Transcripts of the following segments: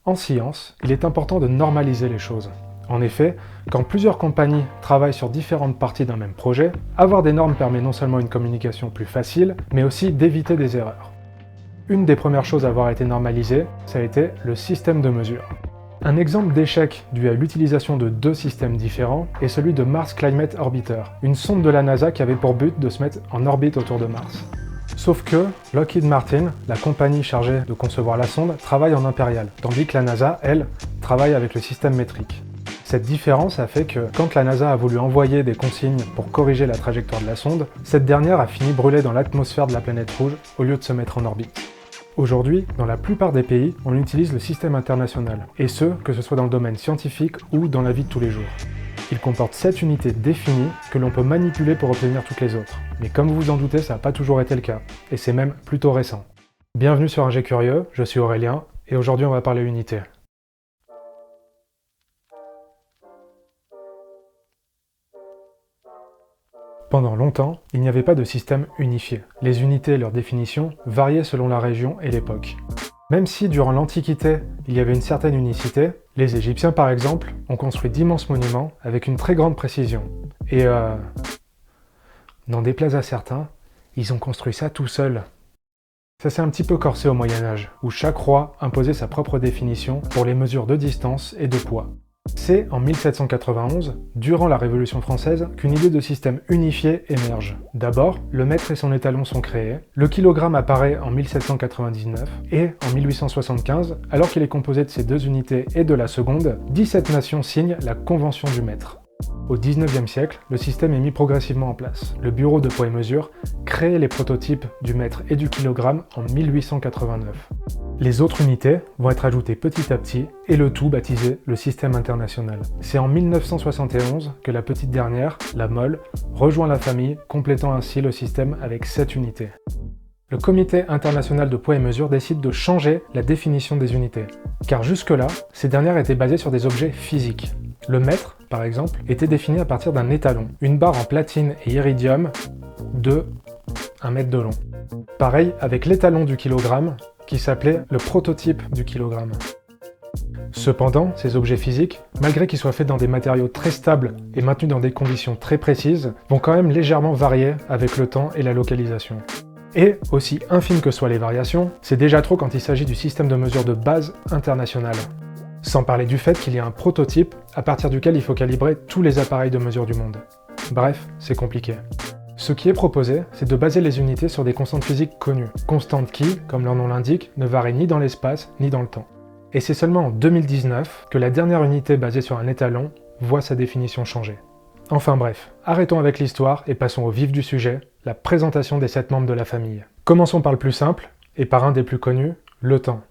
En science, il est important de normaliser les choses. En effet, quand plusieurs compagnies travaillent sur différentes parties d'un même projet, avoir des normes permet non seulement une communication plus facile, mais aussi d'éviter des erreurs. Une des premières choses à avoir été normalisée, ça a été le système de mesure. Un exemple d'échec dû à l'utilisation de deux systèmes différents est celui de Mars Climate Orbiter, une sonde de la NASA qui avait pour but de se mettre en orbite autour de Mars. Sauf que Lockheed Martin, la compagnie chargée de concevoir la sonde, travaille en impérial, tandis que la NASA, elle, travaille avec le système métrique. Cette différence a fait que, quand la NASA a voulu envoyer des consignes pour corriger la trajectoire de la sonde, cette dernière a fini brûlée dans l'atmosphère de la planète rouge au lieu de se mettre en orbite. Aujourd'hui, dans la plupart des pays, on utilise le système international, et ce, que ce soit dans le domaine scientifique ou dans la vie de tous les jours. Il comporte 7 unités définies que l'on peut manipuler pour obtenir toutes les autres. Mais comme vous vous en doutez, ça n'a pas toujours été le cas, et c'est même plutôt récent. Bienvenue sur Ingé Curieux, je suis Aurélien, et aujourd'hui on va parler unité. Pendant longtemps, il n'y avait pas de système unifié. Les unités et leurs définitions variaient selon la région et l'époque. Même si, durant l'Antiquité, il y avait une certaine unicité, les Égyptiens par exemple ont construit d'immenses monuments avec une très grande précision. Et n'en déplaise à certains, ils ont construit ça tout seuls. Ça s'est un petit peu corsé au Moyen-Âge, où chaque roi imposait sa propre définition pour les mesures de distance et de poids. C'est en 1791, durant la Révolution française, qu'une idée de système unifié émerge. D'abord, le mètre et son étalon sont créés, le kilogramme apparaît en 1799, et en 1875, alors qu'il est composé de ces deux unités et de la seconde, 17 nations signent la Convention du mètre. Au XIXe siècle, le système est mis progressivement en place. Le Bureau de poids et mesure crée les prototypes du mètre et du kilogramme en 1889. Les autres unités vont être ajoutées petit à petit et le tout baptisé le système international. C'est en 1971 que la petite dernière, la mole, rejoint la famille, complétant ainsi le système avec 7 unités. Le Comité international de poids et mesure décide de changer la définition des unités, car jusque-là, ces dernières étaient basées sur des objets physiques. Le mètre, par exemple, était défini à partir d'un étalon, une barre en platine et iridium de 1 mètre de long. Pareil avec l'étalon du kilogramme, qui s'appelait le prototype du kilogramme. Cependant, ces objets physiques, malgré qu'ils soient faits dans des matériaux très stables et maintenus dans des conditions très précises, vont quand même légèrement varier avec le temps et la localisation. Et, aussi infimes que soient les variations, c'est déjà trop quand il s'agit du système de mesure de base international. Sans parler du fait qu'il y a un prototype à partir duquel il faut calibrer tous les appareils de mesure du monde. Bref, c'est compliqué. Ce qui est proposé, c'est de baser les unités sur des constantes physiques connues, constantes qui, comme leur nom l'indique, ne varient ni dans l'espace ni dans le temps. Et c'est seulement en 2019 que la dernière unité basée sur un étalon voit sa définition changer. Enfin bref, arrêtons avec l'histoire et passons au vif du sujet, la présentation des 7 membres de la famille. Commençons par le plus simple, et par un des plus connus, le temps.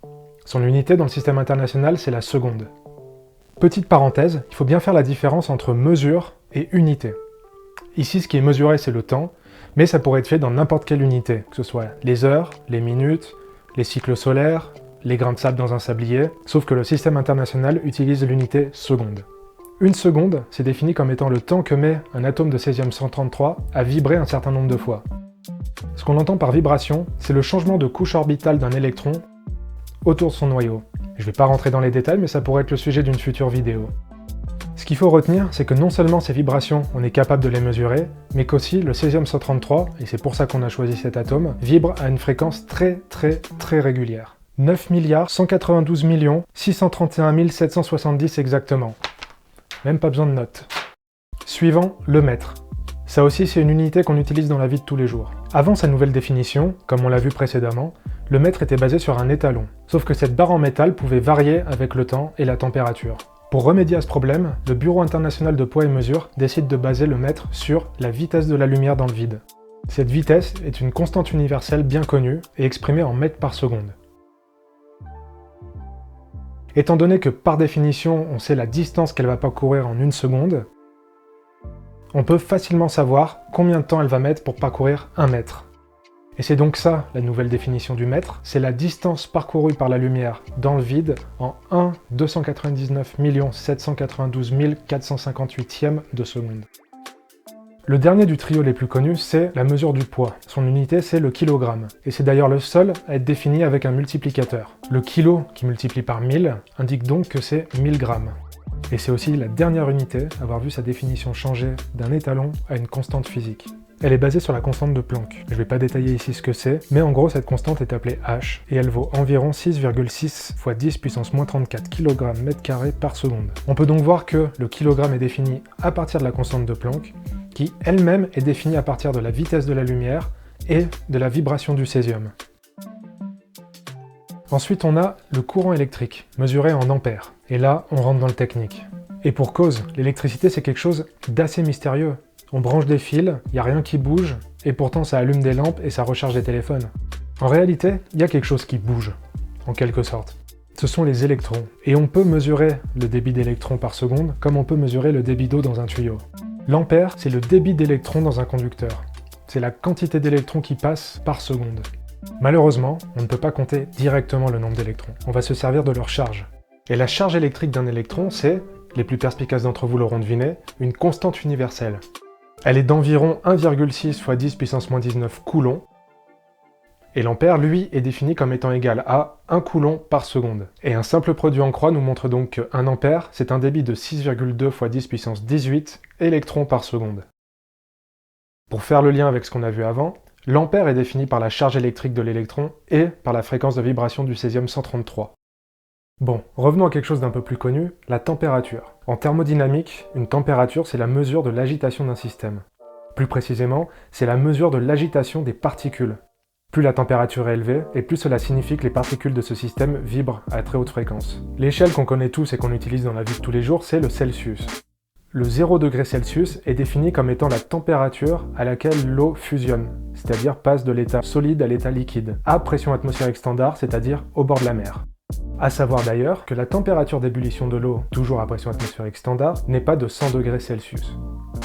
Son unité dans le système international, c'est la seconde. Petite parenthèse, il faut bien faire la différence entre mesure et unité. Ici, ce qui est mesuré, c'est le temps, mais ça pourrait être fait dans n'importe quelle unité, que ce soit les heures, les minutes, les cycles solaires, les grains de sable dans un sablier, sauf que le système international utilise l'unité seconde. Une seconde, c'est défini comme étant le temps que met un atome de césium 133 à vibrer un certain nombre de fois. Ce qu'on entend par vibration, c'est le changement de couche orbitale d'un électron autour de son noyau. Je ne vais pas rentrer dans les détails, mais ça pourrait être le sujet d'une future vidéo. Ce qu'il faut retenir, c'est que non seulement ces vibrations, on est capable de les mesurer, mais qu'aussi le césium 133, et c'est pour ça qu'on a choisi cet atome, vibre à une fréquence très régulière. 9 192 631 770 exactement. Même pas besoin de notes. Suivant, le mètre. Ça aussi, c'est une unité qu'on utilise dans la vie de tous les jours. Avant sa nouvelle définition, comme on l'a vu précédemment, le mètre était basé sur un étalon. Sauf que cette barre en métal pouvait varier avec le temps et la température. Pour remédier à ce problème, le Bureau international de poids et mesure décide de baser le mètre sur la vitesse de la lumière dans le vide. Cette vitesse est une constante universelle bien connue et exprimée en mètres par seconde. Étant donné que par définition on sait la distance qu'elle va parcourir en 1 seconde, on peut facilement savoir combien de temps elle va mettre pour parcourir 1 mètre. Et c'est donc ça la nouvelle définition du mètre, c'est la distance parcourue par la lumière dans le vide en 1/299 792 458e de seconde. Le dernier du trio les plus connus, c'est la mesure du poids. Son unité, c'est le kilogramme. Et c'est d'ailleurs le seul à être défini avec un multiplicateur. Le kilo qui multiplie par 1000 indique donc que c'est 1000 grammes. Et c'est aussi la dernière unité à avoir vu sa définition changer d'un étalon à une constante physique. Elle est basée sur la constante de Planck. Je ne vais pas détailler ici ce que c'est, mais en gros cette constante est appelée H, et elle vaut environ 6,6 × 10 puissance moins 34 kg mètre carré par seconde. On peut donc voir que le kilogramme est défini à partir de la constante de Planck, qui elle-même est définie à partir de la vitesse de la lumière et de la vibration du césium. Ensuite, on a le courant électrique, mesuré en ampères. Et là, on rentre dans le technique. Et pour cause, l'électricité c'est quelque chose d'assez mystérieux. On branche des fils, il n'y a rien qui bouge, et pourtant ça allume des lampes et ça recharge des téléphones. En réalité, il y a quelque chose qui bouge, en quelque sorte. Ce sont les électrons. Et on peut mesurer le débit d'électrons par seconde, comme on peut mesurer le débit d'eau dans un tuyau. L'ampère, c'est le débit d'électrons dans un conducteur. C'est la quantité d'électrons qui passent par seconde. Malheureusement, on ne peut pas compter directement le nombre d'électrons. On va se servir de leur charge. Et la charge électrique d'un électron, c'est, les plus perspicaces d'entre vous l'auront deviné, une constante universelle. Elle est d'environ 1,6 × 10 puissance moins 19 coulombs, et l'ampère, lui, est défini comme étant égal à 1 coulomb par seconde. Et un simple produit en croix nous montre donc que 1 ampère, c'est un débit de 6,2 × 10 puissance 18 électrons par seconde. Pour faire le lien avec ce qu'on a vu avant, l'ampère est défini par la charge électrique de l'électron et par la fréquence de vibration du césium-133. Bon, revenons à quelque chose d'un peu plus connu, la température. En thermodynamique, une température, c'est la mesure de l'agitation d'un système. Plus précisément, c'est la mesure de l'agitation des particules. Plus la température est élevée, et plus cela signifie que les particules de ce système vibrent à très haute fréquence. L'échelle qu'on connaît tous et qu'on utilise dans la vie de tous les jours, c'est le Celsius. Le 0 degré Celsius est défini comme étant la température à laquelle l'eau fusionne, c'est-à-dire passe de l'état solide à l'état liquide, à pression atmosphérique standard, c'est-à-dire au bord de la mer. À savoir d'ailleurs que la température d'ébullition de l'eau, toujours à pression atmosphérique standard, n'est pas de 100 degrés Celsius.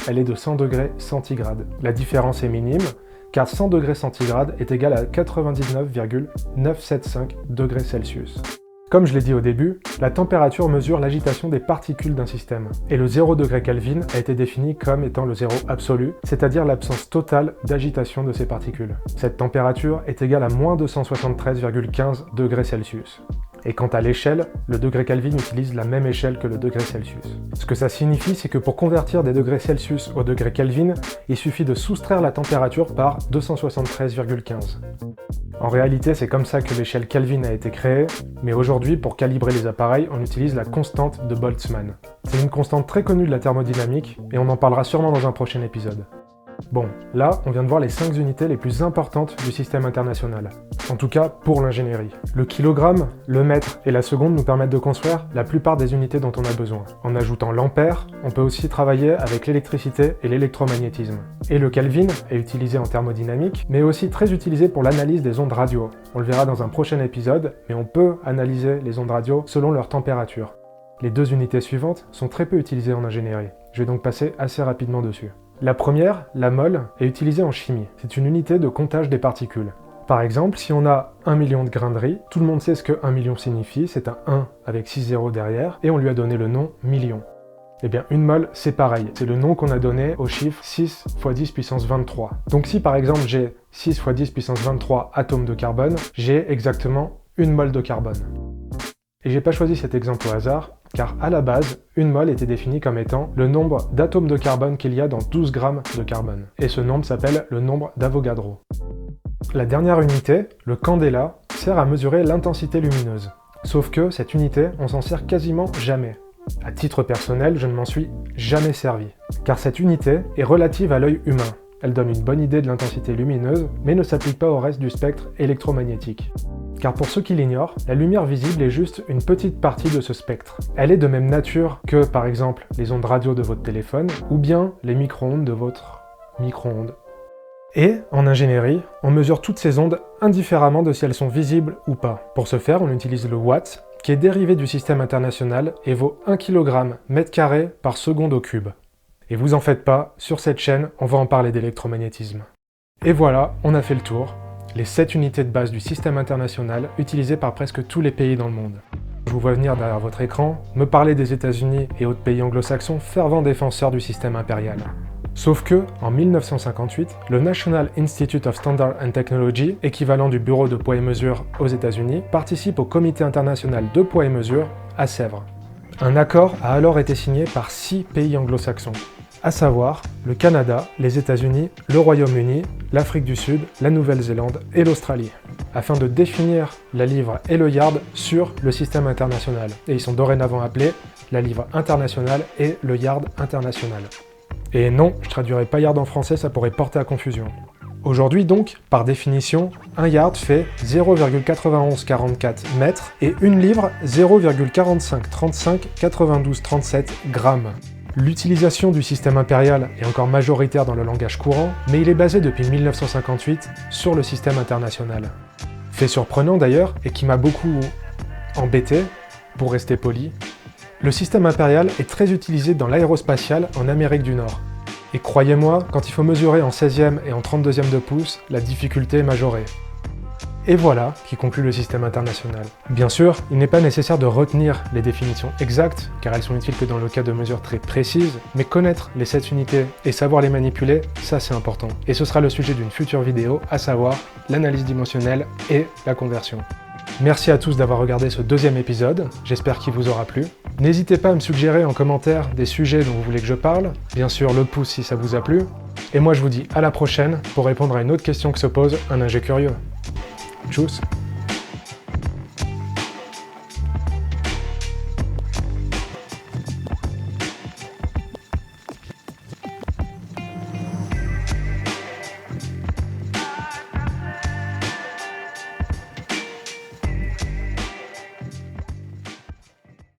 Elle est de 100 degrés centigrades. La différence est minime, car 100 degrés centigrades est égal à 99,975 degrés Celsius. Comme je l'ai dit au début, la température mesure l'agitation des particules d'un système, et le 0 degré Kelvin a été défini comme étant le zéro absolu, c'est-à-dire l'absence totale d'agitation de ces particules. Cette température est égale à moins 273,15 degrés Celsius. Et quant à l'échelle, le degré Kelvin utilise la même échelle que le degré Celsius. Ce que ça signifie, c'est que pour convertir des degrés Celsius au degré Kelvin, il suffit de soustraire la température par 273,15. En réalité, c'est comme ça que l'échelle Kelvin a été créée, mais aujourd'hui, pour calibrer les appareils, on utilise la constante de Boltzmann. C'est une constante très connue de la thermodynamique, et on en parlera sûrement dans un prochain épisode. Bon, là, on vient de voir les 5 unités les plus importantes du système international. En tout cas, pour l'ingénierie. Le kilogramme, le mètre et la seconde nous permettent de construire la plupart des unités dont on a besoin. En ajoutant l'ampère, on peut aussi travailler avec l'électricité et l'électromagnétisme. Et le Kelvin est utilisé en thermodynamique, mais aussi très utilisé pour l'analyse des ondes radio. On le verra dans un prochain épisode, mais on peut analyser les ondes radio selon leur température. Les 2 unités suivantes sont très peu utilisées en ingénierie. Je vais donc passer assez rapidement dessus. La première, la mole, est utilisée en chimie. C'est une unité de comptage des particules. Par exemple, si on a 1 million de grains de riz, tout le monde sait ce que 1 million signifie, c'est un 1 avec 6 zéros derrière, et on lui a donné le nom million. Eh bien, une mole, c'est pareil. C'est le nom qu'on a donné au chiffre 6 × 10 puissance 23. Donc si par exemple j'ai 6 × 10 puissance 23 atomes de carbone, j'ai exactement une mole de carbone. Et j'ai pas choisi cet exemple au hasard, car à la base, une mole était définie comme étant le nombre d'atomes de carbone qu'il y a dans 12 grammes de carbone. Et ce nombre s'appelle le nombre d'Avogadro. La dernière unité, le candela, sert à mesurer l'intensité lumineuse. Sauf que cette unité, on s'en sert quasiment jamais. À titre personnel, je ne m'en suis jamais servi. Car cette unité est relative à l'œil humain. Elle donne une bonne idée de l'intensité lumineuse, mais ne s'applique pas au reste du spectre électromagnétique. Car pour ceux qui l'ignorent, la lumière visible est juste une petite partie de ce spectre. Elle est de même nature que, par exemple, les ondes radio de votre téléphone, ou bien les micro-ondes de votre micro-ondes. Et, en ingénierie, on mesure toutes ces ondes indifféremment de si elles sont visibles ou pas. Pour ce faire, on utilise le watt, qui est dérivé du système international et vaut 1 kg mètre carré par seconde au cube. Et vous en faites pas, sur cette chaîne, on va en parler d'électromagnétisme. Et voilà, on a fait le tour. Les 7 unités de base du système international utilisées par presque tous les pays dans le monde. Je vous vois venir derrière votre écran, me parler des États-Unis et autres pays anglo-saxons fervents défenseurs du système impérial. Sauf que, en 1958, le National Institute of Standard and Technology, équivalent du Bureau de poids et mesure aux États-Unis, participe au Comité international de poids et mesure à Sèvres. Un accord a alors été signé par 6 pays anglo-saxons, à savoir le Canada, les États-Unis, le Royaume-Uni, l'Afrique du Sud, la Nouvelle-Zélande et l'Australie, afin de définir la livre et le yard sur le système international. Et ils sont dorénavant appelés la livre internationale et le yard international. Et non, je traduirai pas yard en français, ça pourrait porter à confusion. Aujourd'hui donc, par définition, un yard fait 0,9144 mètres et une livre 0,45359237 grammes. L'utilisation du système impérial est encore majoritaire dans le langage courant, mais il est basé depuis 1958 sur le système international. Fait surprenant d'ailleurs, et qui m'a beaucoup embêté, pour rester poli, le système impérial est très utilisé dans l'aérospatiale en Amérique du Nord. Et croyez-moi, quand il faut mesurer en 16e et en 32e de pouce, la difficulté est majorée. Et voilà qui conclut le système international. Bien sûr, il n'est pas nécessaire de retenir les définitions exactes, car elles sont utiles que dans le cas de mesures très précises, mais connaître les 7 unités et savoir les manipuler, ça c'est important. Et ce sera le sujet d'une future vidéo, à savoir l'analyse dimensionnelle et la conversion. Merci à tous d'avoir regardé ce deuxième épisode, j'espère qu'il vous aura plu. N'hésitez pas à me suggérer en commentaire des sujets dont vous voulez que je parle, bien sûr le pouce si ça vous a plu, et moi je vous dis à la prochaine pour répondre à une autre question que se pose un ingé curieux. Tchuss!